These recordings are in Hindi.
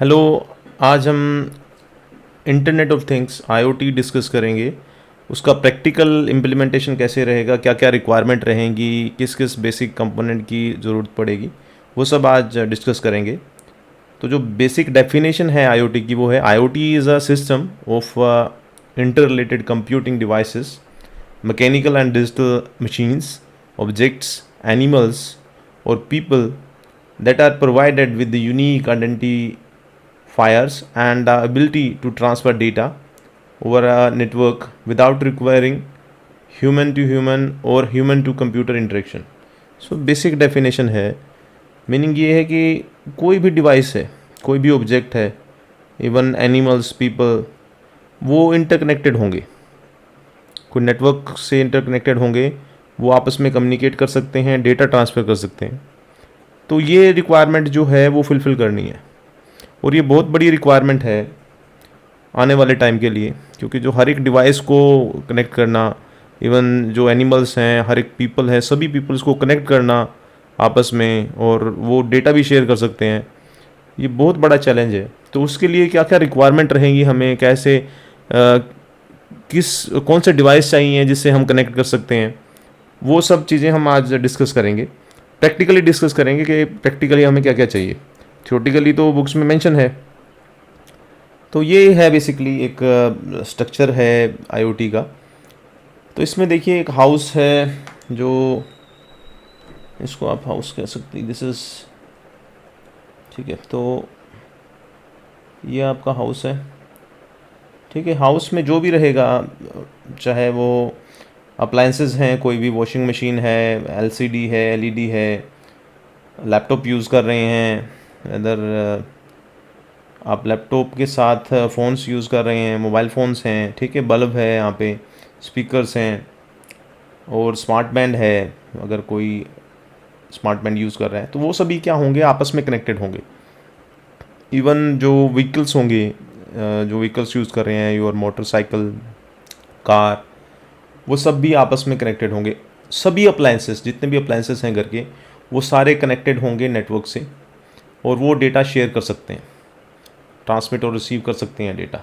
हेलो। आज हम internet of things IoT discuss करेंगे। उसका प्रैक्टिकल इम्प्लीमेंटेशन कैसे रहेगा, क्या क्या रिक्वायरमेंट रहेंगी, किस किस बेसिक कंपोनेंट की ज़रूरत पड़ेगी, वो सब आज डिस्कस करेंगे। तो जो बेसिक डेफिनेशन है आईओटी की वो है IoT is a system of inter related computing devices, mechanical and digital machines, objects, animals और people that are provided with the unique identifiers and the ability to transfer data over a network without requiring human to human or human to computer interaction. So basic definition है, मीनिंग ये है कि कोई भी डिवाइस है, कोई भी ऑब्जेक्ट है, इवन एनिमल्स, पीपल, वो इंटरकनेक्टेड होंगे, कोई नेटवर्क से इंटरकनेक्टेड होंगे, वो आपस में कम्युनिकेट कर सकते हैं, डेटा ट्रांसफ़र कर सकते हैं। तो ये रिक्वायरमेंट जो है वो फुलफ़िल करनी है, और ये बहुत बड़ी रिक्वायरमेंट है आने वाले टाइम के लिए, क्योंकि जो हर एक डिवाइस को कनेक्ट करना, इवन जो एनिमल्स हैं, हर एक पीपल है, सभी पीपल्स को कनेक्ट करना आपस में, और वो डेटा भी शेयर कर सकते हैं, ये बहुत बड़ा चैलेंज है। तो उसके लिए क्या क्या रिक्वायरमेंट रहेंगी, हमें कैसे किस कौन से डिवाइस चाहिए जिससे हम कनेक्ट कर सकते हैं, वो सब चीज़ें हम आज डिस्कस करेंगे। प्रैक्टिकली डिस्कस करेंगे कि प्रैक्टिकली हमें क्या क्या चाहिए। थ्योरेटिकली तो बुक्स में मेंशन है। तो ये है बेसिकली एक स्ट्रक्चर है आईओटी का। तो इसमें देखिए एक हाउस है, जो इसको आप हाउस कह सकते हैं, दिस इज़ ठीक है। तो ये आपका हाउस है, ठीक है। हाउस में जो भी रहेगा, चाहे वो अप्लाइंसेस हैं, कोई भी वॉशिंग मशीन है, एलसीडी है, एलईडी है, लैपटॉप यूज़ कर रहे हैं, अदर आप लैपटॉप के साथ फ़ोन्स यूज़ कर रहे हैं, मोबाइल फ़ोन्स हैं, ठीक है, बल्ब है यहाँ पे, स्पीकर्स हैं, और स्मार्ट बैंड है, अगर कोई स्मार्ट बैंड यूज़ कर रहा है तो वो सभी क्या होंगे, आपस में कनेक्टेड होंगे। इवन जो व्हीकल्स होंगे, जो व्हीकल्स यूज़ कर रहे हैं, योर मोटरसाइकिल, कार, वो सब भी आपस में कनेक्टेड होंगे। सभी अप्लाइंसेस, जितने भी अप्लाइंसेस हैं घर के, वो सारे कनेक्टेड होंगे नेटवर्क से, और वो डेटा शेयर कर सकते हैं, ट्रांसमिट और रिसीव कर सकते हैं डेटा।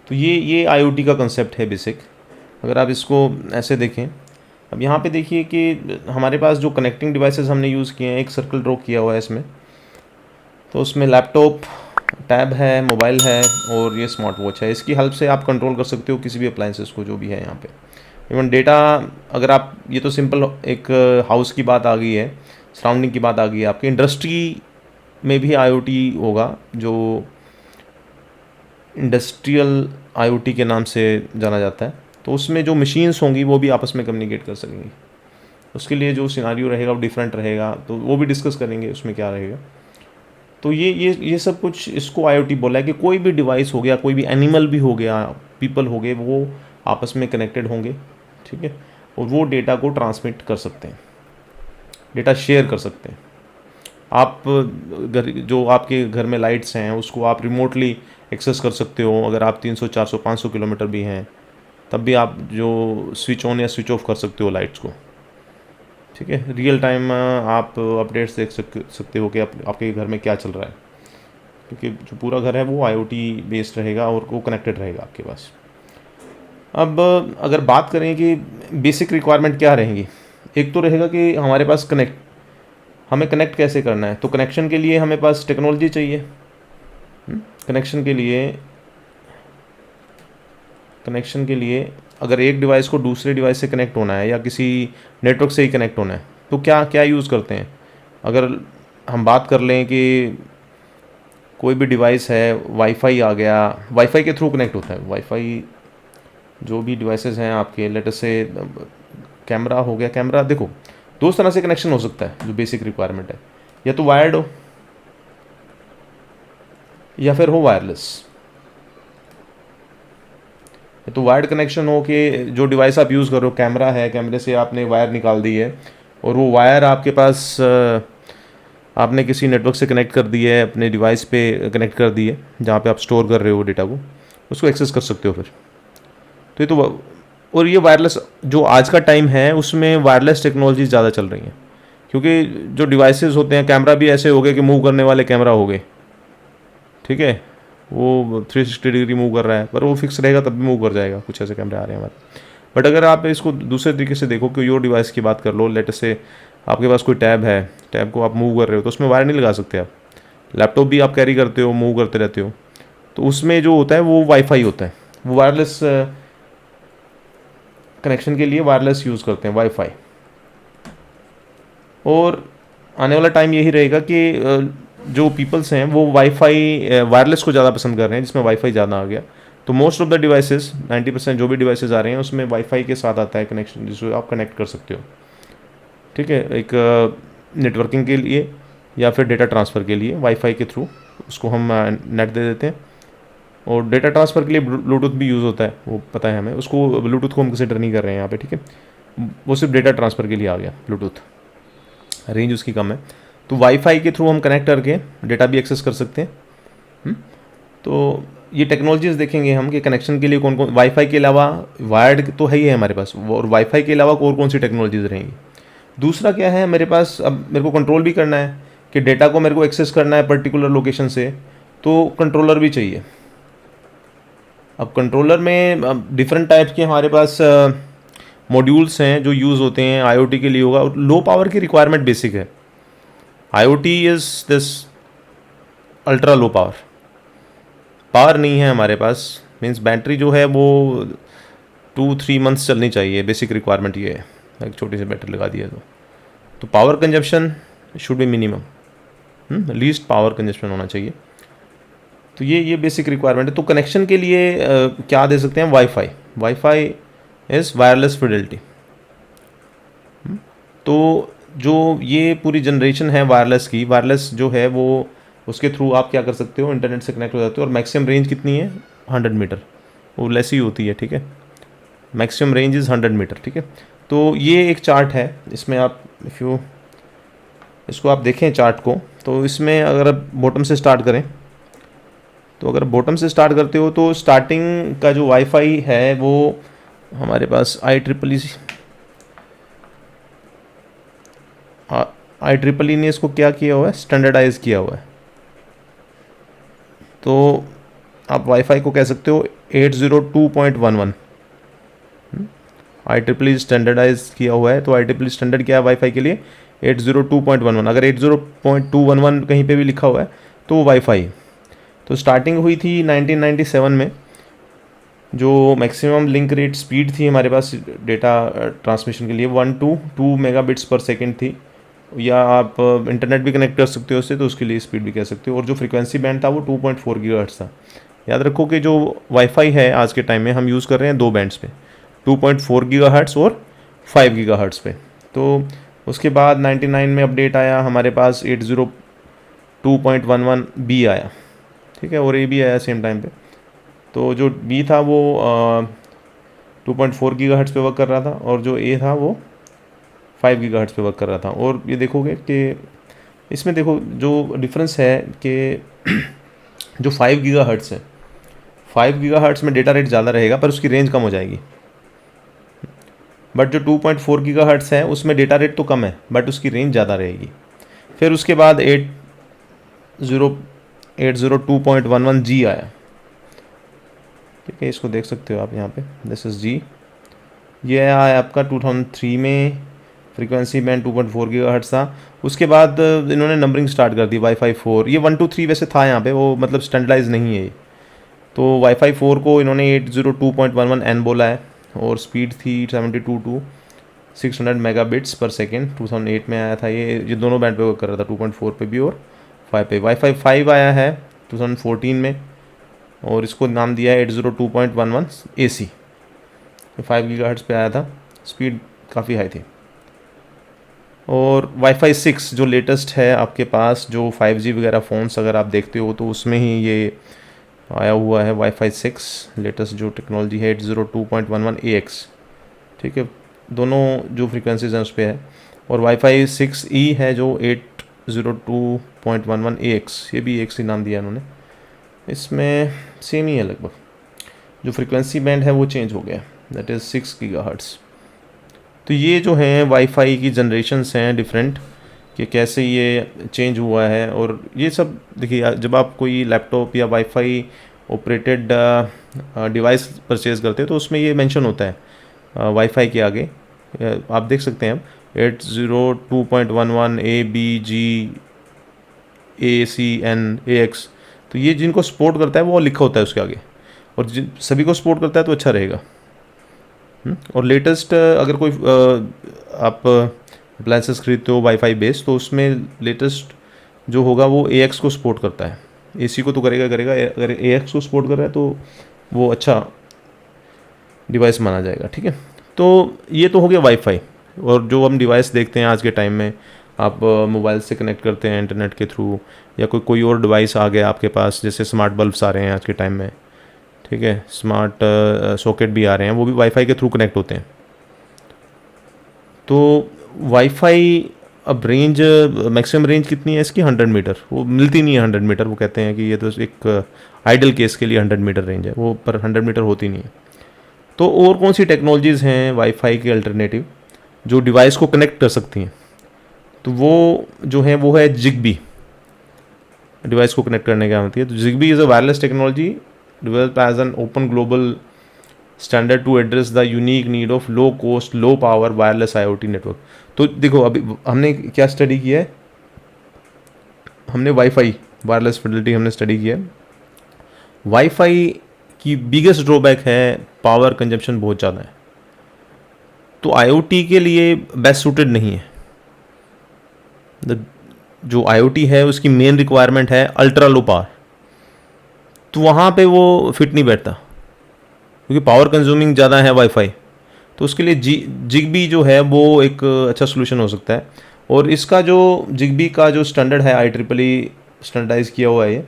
तो ये आईओटी का कंसेप्ट है बेसिक। अगर आप इसको ऐसे देखें, अब यहाँ पे देखिए कि हमारे पास जो कनेक्टिंग डिवाइसेस हमने यूज़ किए हैं, एक सर्कल ड्रॉ किया हुआ है इसमें। तो उसमें लैपटॉप, टैब है, मोबाइल है, और ये स्मार्ट वॉच है। इसकी हेल्प से आप कंट्रोल कर सकते हो किसी भी अप्लाइंसेस को, जो भी है यहाँ पे। इवन डेटा, अगर आप, ये तो सिंपल एक हाउस की बात आ गई है, सराउंडिंग की बात आ गई है। आपकी इंडस्ट्री में भी आईओटी होगा, जो इंडस्ट्रियल आईओटी के नाम से जाना जाता है। तो उसमें जो मशीन्स होंगी वो भी आपस में कम्युनिकेट कर सकेंगी। उसके लिए जो सिनारियो रहेगा वो डिफरेंट रहेगा, तो वो भी डिस्कस करेंगे उसमें क्या रहेगा। तो ये सब कुछ इसको आईओटी बोला है कि कोई भी डिवाइस हो गया, कोई भी एनिमल भी हो गया, पीपल हो गए, वो आपस में कनेक्टेड होंगे, ठीक है, और वो डेटा को ट्रांसमिट कर सकते हैं, डेटा शेयर कर सकते हैं। आप घर, जो आपके घर में लाइट्स हैं, उसको आप रिमोटली एक्सेस कर सकते हो। अगर आप 300, 400, 500 किलोमीटर भी हैं, तब भी आप जो स्विच ऑन या स्विच ऑफ कर सकते हो लाइट्स को, ठीक है। रियल टाइम आप अपडेट्स देख सकते हो कि आपके घर में क्या चल रहा है, क्योंकि जो पूरा घर है वो आईओटी बेस्ड रहेगा और वो कनेक्टेड रहेगा आपके पास। अब अगर बात करें कि बेसिक रिक्वायरमेंट क्या रहेंगी, एक तो रहेगा कि हमारे पास हमें कनेक्ट कैसे करना है। तो कनेक्शन के लिए हमें पास टेक्नोलॉजी चाहिए। कनेक्शन के लिए अगर एक डिवाइस को दूसरे डिवाइस से कनेक्ट होना है, या किसी नेटवर्क से ही कनेक्ट होना है, तो क्या क्या यूज़ करते हैं। अगर हम बात कर लें कि कोई भी डिवाइस है, वाईफाई आ गया, वाईफाई के थ्रू कनेक्ट होता है। वाईफाई जो भी डिवाइसेस हैं आपके, लेट अस से कैमरा हो गया, कैमरा देखो दो तरह से कनेक्शन हो सकता है। जो बेसिक रिक्वायरमेंट है, या तो वायर्ड हो या फिर हो वायरलेस। तो वायर्ड कनेक्शन हो कि जो डिवाइस आप यूज़ कर रहे हो, कैमरा है, कैमरे से आपने वायर निकाल दी है, और वो वायर आपके पास आपने किसी नेटवर्क से कनेक्ट कर दी है, अपने डिवाइस पे कनेक्ट कर दी है, जहाँ पे आप स्टोर कर रहे हो डेटा को, उसको एक्सेस कर सकते हो फिर। तो ये तो, और ये वायरलेस, जो आज का टाइम है उसमें वायरलेस टेक्नोलॉजी ज़्यादा चल रही हैं, क्योंकि जो डिवाइसेस होते हैं, कैमरा भी ऐसे हो गए कि मूव करने वाले कैमरा हो गए, ठीक है, वो 360 डिग्री मूव कर रहा है, पर वो फिक्स रहेगा तब भी मूव कर जाएगा। कुछ ऐसे कैमरे आ रहे हैं हमारे। बट अगर आप इसको दूसरे तरीके से देखो कि योर डिवाइस की बात कर लो, लेट से आपके पास कोई टैब है, टैब को आप मूव कर रहे हो तो उसमें वायर नहीं लगा सकते आप। लैपटॉप भी आप कैरी करते हो, मूव करते रहते हो, तो उसमें जो होता है वो वाईफाई होता है, वो वायरलेस कनेक्शन के लिए वायरलेस यूज़ करते हैं वाईफाई। और आने वाला टाइम यही रहेगा कि जो पीपल्स हैं वो वाईफाई वायरलेस को ज़्यादा पसंद कर रहे हैं, जिसमें वाईफाई ज़्यादा आ गया। तो मोस्ट ऑफ द डिवाइसेस 90% जो भी डिवाइसेस आ रहे हैं उसमें वाईफाई के साथ आता है कनेक्शन, जिसको आप कनेक्ट कर सकते हो। ठीक है, एक नेटवर्किंग के लिए या फिर डेटा ट्रांसफ़र के लिए वाईफाई के थ्रू उसको हम नेट दे देते हैं। और डेटा ट्रांसफ़र के लिए ब्लूटूथ भी यूज़ होता है, वो पता है हमें। उसको ब्लूटूथ को हम कंसिडर नहीं कर रहे हैं यहाँ पे, ठीक है, वो सिर्फ डेटा ट्रांसफ़र के लिए आ गया ब्लूटूथ, रेंज उसकी कम है। तो वाईफाई के थ्रू हम कनेक्ट करके डेटा भी एक्सेस कर सकते हैं। तो ये टेक्नोलॉजीज़ देखेंगे हम कि कनेक्शन के लिए कौन कौन, वाईफाई के अलावा वायर्ड तो है ही है हमारे पास, और वाईफाई के अलावा और कौन सी टेक्नोलॉजीज़ रहेंगी। दूसरा क्या है मेरे पास, अब मेरे को कंट्रोल भी करना है कि डेटा को मेरे को एक्सेस करना है पर्टिकुलर लोकेशन से, तो कंट्रोलर भी चाहिए। अब कंट्रोलर में डिफरेंट टाइप्स के हमारे पास मॉड्यूल्स हैं जो यूज़ होते हैं, आईओटी के लिए होगा। और लो पावर की रिक्वायरमेंट बेसिक है, IoT is this ultra low power. Power नहीं है हमारे पास, मीन्स बैटरी जो है वो 2-3 मंथ्स चलनी चाहिए, बेसिक रिक्वायरमेंट ये है। एक छोटी सी बैटरी लगा दिया तो power consumption should be minimum, least power consumption होना चाहिए। तो ये बेसिक रिक्वायरमेंट है। तो कनेक्शन के लिए क्या दे सकते हैं, wifi. Wifi is wireless Fidelity. तो जो ये पूरी जनरेशन है वायरलेस की, वायरलेस जो है वो उसके थ्रू आप क्या कर सकते हो, इंटरनेट से कनेक्ट हो जाते हो। और मैक्सिमम रेंज कितनी है, 100 मीटर, वो लेस ही होती है, ठीक है। मैक्सिमम रेंज इज़ 100 मीटर, ठीक है। तो ये एक चार्ट है, इसमें आप इसको आप देखें चार्ट को, तो इसमें अगर आप बॉटम से स्टार्ट करें, तो अगर बॉटम से स्टार्ट करते हो तो स्टार्टिंग का जो वाईफाई है वो हमारे पास IEEE ने इसको क्या किया हुआ है, स्टैंडर्डाइज किया हुआ है। तो आप वाईफाई को कह सकते हो 802.11, IEEE स्टैंडर्डाइज किया हुआ है। तो IEEE स्टैंडर्ड क्या है वाईफाई के लिए, 802.11। अगर 80.211 कहीं पे भी लिखा हुआ है तो वो वाईफाई। तो स्टार्टिंग हुई थी 1997 में, जो मैक्सिमम लिंक रेट स्पीड थी हमारे पास डेटा ट्रांसमिशन के लिए 1 to 2 मेगाबिट्स पर सेकेंड थी। या आप इंटरनेट भी कनेक्ट कर सकते हो उससे, तो उसके लिए स्पीड भी कह सकते हो। और जो फ्रीक्वेंसी बैंड था वो 2.4 गीगाहर्ट्ज़ था। याद रखो कि जो वाईफाई है आज के टाइम में हम यूज़ कर रहे हैं 2 बैंड्स पे, 2.4 गीगाहर्ट्ज़ और 5 गीगाहर्ट्ज़ पे। तो उसके बाद 99 में अपडेट आया हमारे पास 802.11B आया, ठीक है, और ए भी आया सेम टाइम पे। तो जो बी था वो 2.4 गीगाहर्ट्ज़ पे वर्क कर रहा था, और जो ए था वो 5 गीगाहर्ट्ज़ पे वर्क कर रहा था। और ये देखोगे कि इसमें देखो जो डिफरेंस है कि जो 5 गीगाहर्ट्ज़ है, 5 गीगाहर्ट्ज़ में डेटा रेट ज़्यादा रहेगा पर उसकी रेंज कम हो जाएगी। बट जो 2.4 गीगाहर्ट्ज़ है उसमें डेटा रेट तो कम है बट उसकी रेंज ज़्यादा रहेगी। फिर उसके बाद 802.11G आया, ठीक है, इसको देख सकते हो आप यहाँ पे, दिस इज़ जी। ये आया आपका 2003 में, फ्रीक्वेंसी बैंड 2.4 गीगाहर्ट्ज़ था। उसके बाद इन्होंने नंबरिंग स्टार्ट कर दी, वाईफाई 4। ये 1 2 3 वैसे था यहाँ पे, वो मतलब स्टैंडर्डाइज नहीं है ये। तो वाईफाई 4 को इन्होंने 802.11N बोला है, और स्पीड थी 72 to 600 मेगाबिट्स पर सेकेंड। 2008 में आया था ये दोनों बैंड पे वर्क कर रहा था, 2.4 पे भी और 5 पे। वाईफाई 5 आया है 2014 में, और इसको नाम दिया है 802.11 AC। 5 गीगाहर्ट्ज़ पे आया था, स्पीड काफ़ी हाई थी। और वाईफाई 6 जो लेटेस्ट है आपके पास, जो 5G वगैरह फ़ोन्स अगर आप देखते हो तो उसमें ही ये आया हुआ है। वाईफाई 6 लेटेस्ट जो टेक्नोलॉजी है 802.11AX, ठीक है, दोनों जो फ्रीक्वेंसीज हैं उस पर है। और वाईफाई 6E है जो 802.11AX, ये भी एक सी नाम दिया इन्होंने, इसमें सेम ही है लगभग। जो फ्रीक्वेंसी बैंड है वो चेंज हो गया, दैट इज़ 6 गीगाहर्ट्ज़। तो ये जो हैं वाईफाई की जनरेशन्स हैं डिफरेंट, कि कैसे ये चेंज हुआ है। और ये सब देखिए, जब आप कोई लैपटॉप या वाईफाई ऑपरेटेड डिवाइस परचेज़ करते हैं तो उसमें ये मेंशन होता है वाईफाई के आगे, आप देख सकते हैं, 802.11 ABGACN AX। तो ये जिनको सपोर्ट करता है वो लिखा होता है उसके आगे, और जिन सभी को सपोर्ट करता है तो अच्छा रहेगा। और लेटेस्ट अगर कोई आप अप्लायंसेस खरीदते हो वाईफाई बेस, तो उसमें लेटेस्ट जो होगा वो AX को सपोर्ट करता है। AC को तो करेगा, अगर AX को सपोर्ट कर रहा है तो वो अच्छा डिवाइस माना जाएगा। ठीक है, तो ये तो हो गया वाईफाई। और जो हम डिवाइस देखते हैं आज के टाइम में, आप मोबाइल से कनेक्ट करते हैं इंटरनेट के थ्रू, या कोई और डिवाइस आ गया आपके पास, जैसे स्मार्ट बल्ब्स आ रहे हैं आज के टाइम में। ठीक है, स्मार्ट सॉकेट भी आ रहे हैं, वो भी वाईफाई के थ्रू कनेक्ट होते हैं। तो वाईफाई अब रेंज, मैक्सिमम रेंज कितनी है इसकी? 100 मीटर। वो मिलती नहीं है 100 मीटर, वो कहते हैं कि ये तो एक आइडल केस के लिए 100 मीटर रेंज है वो, पर 100 मीटर होती नहीं है। तो और कौन सी टेक्नोलॉजीज़ हैं वाईफाई के अल्टरनेटिव जो डिवाइस को कनेक्ट कर सकती हैं? तो वो जो है वो है जिगबी। डिवाइस को कनेक्ट करने क्या होती है? तो Zigbee is a wireless technology developed as an open global standard to address the unique need of low cost low power wireless IoT network। तो देखो, अभी हमने क्या स्टडी किया है, हमने वाईफाई वायरलेस फिडेलिटी हमने स्टडी किया है। वाईफाई की बिगेस्ट ड्रॉबैक है पावर कंजप्शन बहुत ज़्यादा है, तो IoT के लिए बेस्ट सूटेड नहीं है। जो IoT है उसकी मेन रिक्वायरमेंट है अल्ट्रा लो पावर, तो वहाँ पे वो फिट नहीं बैठता क्योंकि पावर कंज्यूमिंग ज़्यादा है वाईफाई। तो उसके लिए जिगबी जो है वो एक अच्छा सोल्यूशन हो सकता है। और इसका जो जिगबी का जो स्टैंडर्ड है, IEEE स्टैंडर्डाइज किया हुआ है,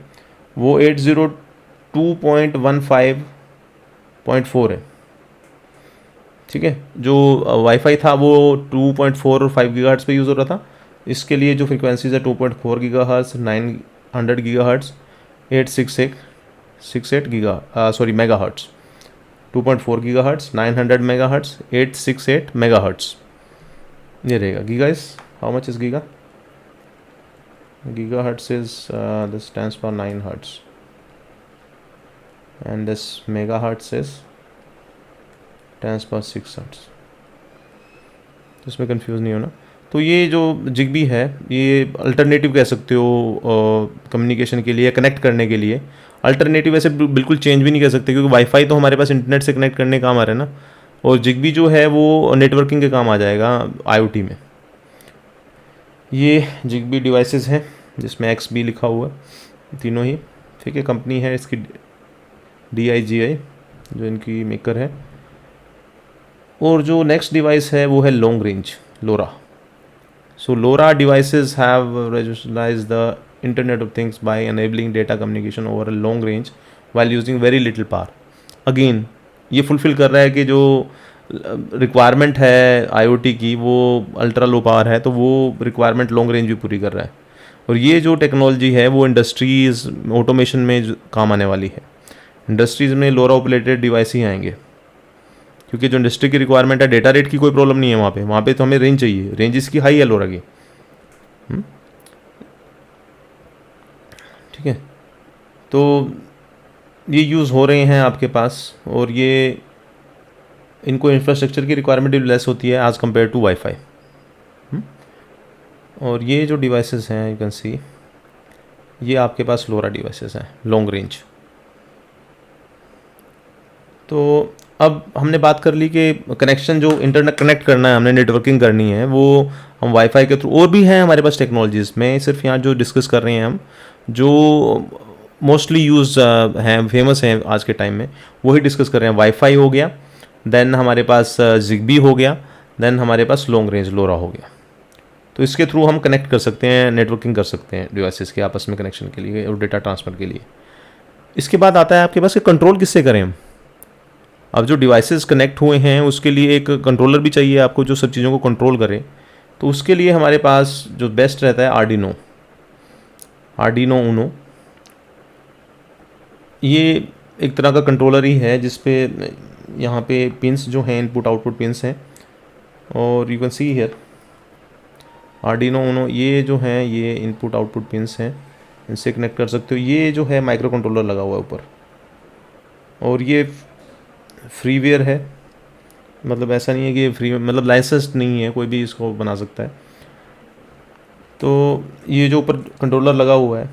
वो 802.15.4 है। ठीक है, जो वाईफाई था वो 2.4 और 5 गीगाहर्ट्ज़ पे यूज़ हो रहा था। इसके लिए जो फ्रिक्वेंसीज है 2.4 gigahertz, 900 gigahertz, 868 megahertz, 2.4 gigahertz, 900 megahertz, 868 megahertz, ये रहेगा। Giga is how much is giga? Gigahertz is this stands for 9 hertz, and this megahertz is stands for 6 hertz। तो इसमें कंफ्यूज नहीं होना। तो ये जो जिगबी है ये अल्टरनेटिव कह सकते हो कम्युनिकेशन के लिए, कनेक्ट करने के लिए। अल्टरनेटिव ऐसे बिल्कुल चेंज भी नहीं कर सकते क्योंकि वाईफाई तो हमारे पास इंटरनेट से कनेक्ट करने काम आ रहा है ना, और जिगबी जो है वो नेटवर्किंग के काम आ जाएगा IoT में। ये जिगबी डिवाइसेस हैं जिसमें XB लिखा हुआ है तीनों ही। ठीक है, कंपनी है इसकी DIGI जो इनकी मेकर है। और जो नेक्स्ट डिवाइस है वो है long range, LoRa। So LoRa devices have revolutionized the Internet of Things by enabling data communication over a long range while using very little power। Again ये फुलफिल कर रहा है कि जो रिक्वायरमेंट है IoT की वो अल्ट्रा लो पावर है, तो वो रिक्वायरमेंट लॉन्ग रेंज भी पूरी कर रहा है। और ये जो टेक्नोलॉजी है वो इंडस्ट्रीज़ ऑटोमेशन में काम आने वाली है। इंडस्ट्रीज़ में LoRa ऑपरेटेड डिवाइस ही आएंगे क्योंकि जो इंडस्ट्री की रिक्वायरमेंट है, डेटा रेट की कोई प्रॉब्लम नहीं है वहाँ पे तो हमें रेंज चाहिए, रेंज इसकी हाई है LoRa की। ठीक है, तो ये यूज़ हो रहे हैं आपके पास, और ये इनको इंफ्रास्ट्रक्चर की रिक्वायरमेंट भी लेस होती है एज़ कम्पेयर टू वाईफाई। और ये जो डिवाइसेस हैं यू कैन सी, ये आपके पास LoRa डिवाइसेस हैं लॉन्ग रेंज। तो अब हमने बात कर ली कि कनेक्शन जो इंटरनेट कनेक्ट करना है, हमने नेटवर्किंग करनी है, वो हम वाईफाई के थ्रू, और भी हैं हमारे पास टेक्नोलॉजीज़ में, सिर्फ यहाँ जो डिस्कस कर रहे हैं हम, जो मोस्टली यूज़ हैं, फेमस हैं आज के टाइम में, वही डिस्कस कर रहे हैं। वाईफाई हो गया, देन हमारे पास जिगबी हो गया, देन हमारे पास लॉन्ग रेंज LoRa हो गया। तो इसके थ्रू हम कनेक्ट कर सकते हैं, नेटवर्किंग कर सकते हैं डिवाइसेस के आपस में कनेक्शन के लिए और डेटा ट्रांसफ़र के लिए। इसके बाद आता है आपके पास कि कंट्रोल किससे करें हम। अब जो डिवाइसेस कनेक्ट हुए हैं उसके लिए एक कंट्रोलर भी चाहिए आपको जो सब चीज़ों को कंट्रोल करे। तो उसके लिए हमारे पास जो बेस्ट रहता है आर्डिनो ऊनो। ये एक तरह का कंट्रोलर ही है जिसपे यहाँ पे पिंस जो हैं, इनपुट आउटपुट पिंस हैं, और you can see here Arduino Uno ये जो हैं ये इनपुट आउटपुट पिंस हैं, इनसे कनेक्ट कर सकते हो। ये जो है माइक्रो कंट्रोलर लगा हुआ है ऊपर, और ये फ्रीवेयर है, मतलब ऐसा नहीं है कि ये फ्री, मतलब लाइसेंस्ड नहीं है, कोई भी इसको बना सकता है। तो ये जो ऊपर कंट्रोलर लगा हुआ है,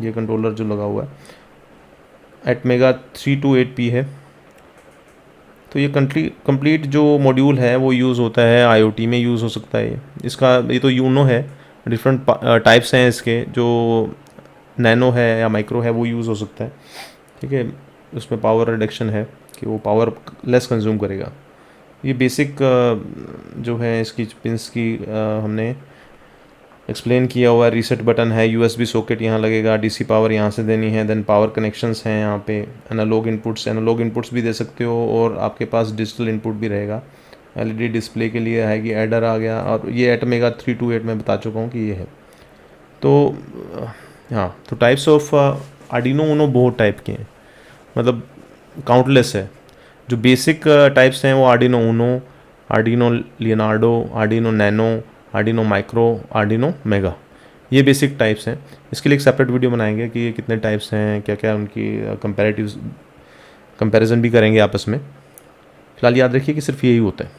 ये कंट्रोलर जो लगा हुआ है एटमेगा 328P है। तो ये कंप्लीट जो मॉड्यूल है वो यूज़ होता है आईओटी में, यूज़ हो सकता है इसका। ये तो यूनो है, डिफरेंट टाइप्स हैं इसके, जो नैनो है या माइक्रो है वो यूज़ हो सकता है। ठीक है, उसमें पावर रिडक्शन है कि वो पावर लेस कंज्यूम करेगा। ये बेसिक जो है इसकी पिंस की हमने एक्सप्लेन किया हुआ है। रीसेट बटन है, यूएसबी सॉकेट यहाँ लगेगा, डीसी पावर यहाँ से देनी है, देन पावर कनेक्शंस हैं यहाँ पे, एनालॉग इनपुट्स भी दे सकते हो, और आपके पास डिजिटल इनपुट भी रहेगा। एलईडी डिस्प्ले के लिए है कि एडर आ गया, और ये एटमेगा 328 में बता चुका हूँ कि ये है। तो हाँ, तो टाइप्स ऑफ आर्डिनो उनो बहुत टाइप के हैं, मतलब काउंटलेस है। जो बेसिक टाइप्स हैं वो Arduino Uno, Arduino Leonardo, Arduino Nano, Arduino Micro, Arduino Mega, ये बेसिक टाइप्स हैं। इसके लिए एक सेपरेट वीडियो बनाएंगे कि ये कितने टाइप्स हैं, क्या क्या उनकी कंपैरिजन भी करेंगे आपस में। फिलहाल याद रखिए कि सिर्फ यही होता है।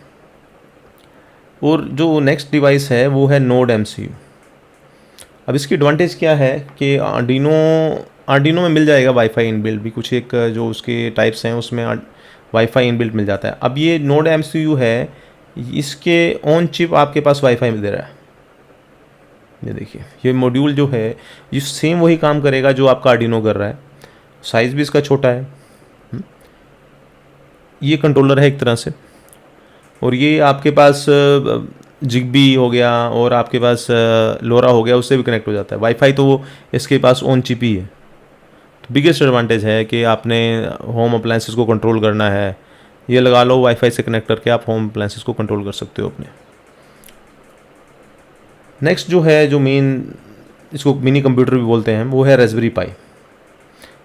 और जो नेक्स्ट डिवाइस है वो है नोड एमसीयू। अब इसकी एडवांटेज क्या है कि आर्डिनो में मिल जाएगा वाईफाई इनबिल्ट भी, कुछ एक जो उसके टाइप्स हैं उसमें वाईफाई इनबिल्ट मिल जाता है। अब ये नोड एमसीयू है, इसके ऑन चिप आपके पास वाईफाई दे रहा है। ये देखिए, ये मॉड्यूल जो है ये सेम वही काम करेगा जो आपका आर्डिनो कर रहा है। साइज़ भी इसका छोटा है। ये कंट्रोलर है एक तरह से, और ये आपके पास जिगबी हो गया और आपके पास लोरा हो गया, उससे भी कनेक्ट हो जाता है। वाईफाई तो वो इसके पास ऑन चिप ही है। तो बिगेस्ट एडवांटेज है कि आपने होम अप्लायंसेस को कंट्रोल करना है, ये लगा लो, वाईफाई से कनेक्ट करके आप होम अप्लायंसेस को कंट्रोल कर सकते हो अपने। नेक्स्ट जो है, जो मेन, इसको मिनी कंप्यूटर भी बोलते हैं, वो है रास्पबेरी पाई।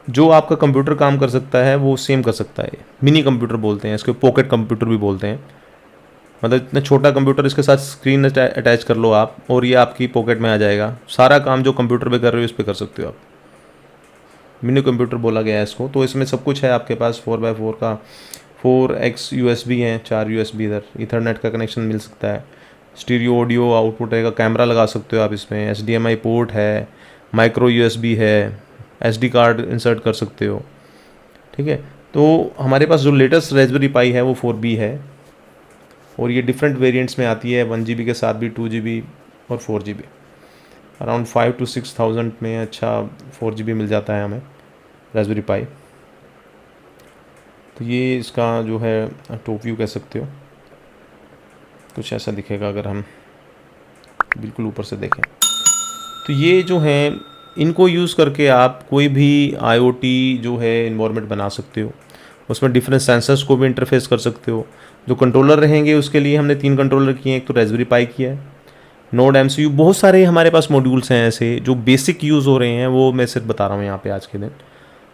जो आपका कंप्यूटर काम कर सकता है वो सेम कर सकता है। मिनी कंप्यूटर बोलते हैं इसको, पॉकेट कंप्यूटर भी बोलते हैं। मतलब इतना छोटा कंप्यूटर, इसके साथ स्क्रीन अटैच कर लो आप, और ये आपकी पॉकेट में आ जाएगा। सारा काम जो कंप्यूटर पे कर रहे हो इस पर कर सकते हो आप। मिनी कंप्यूटर बोला गया है इसको। तो इसमें सब कुछ है आपके पास, 4x4 का 4x USB हैं, 4 USB, इधर ईथरनेट का कनेक्शन मिल सकता है, स्टीरियो ऑडियो आउटपुट रहेगा, कैमरा लगा सकते हो आप इसमें, HDMI पोर्ट है, माइक्रो USB है, SD कार्ड इंसर्ट कर सकते हो। ठीक है, तो हमारे पास जो लेटेस्ट रास्पबेरी पाई है वो 4B है, और ये डिफरेंट वेरिएंट्स में आती है, 1GB के साथ भी, 2GB और 4GB। अराउंड 5,000 to 6,000 में अच्छा 4GB मिल जाता है हमें रास्पबेरी पाई। तो ये इसका जो है टॉप व्यू कह सकते हो, कुछ ऐसा दिखेगा अगर हम बिल्कुल ऊपर से देखें। तो ये जो हैं, इनको यूज़ करके आप कोई भी IoT जो है इन्वायरमेंट बना सकते हो। उसमें डिफरेंट सेंसर्स को भी इंटरफेस कर सकते हो। जो कंट्रोलर रहेंगे उसके लिए हमने 3 कंट्रोलर किए हैं, एक तो रास्पबेरी पाई किया है, नोड एमसीयू, बहुत सारे हमारे पास मॉड्यूल्स हैं ऐसे जो बेसिक यूज़ हो रहे हैं, वो मैं सिर्फ बता रहा हूँ यहाँ पे आज के दिन।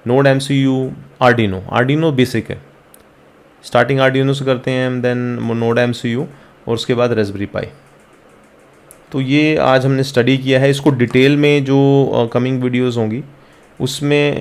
नोड एमसीयू, आर्डिनो बेसिक है, स्टार्टिंग आर्डिनो से करते हैं, देन नोड एमसीयू, और उसके बाद रास्पबेरी पाई। तो ये आज हमने स्टडी किया है। इसको डिटेल में जो कमिंग वीडियोज़ होंगी उसमें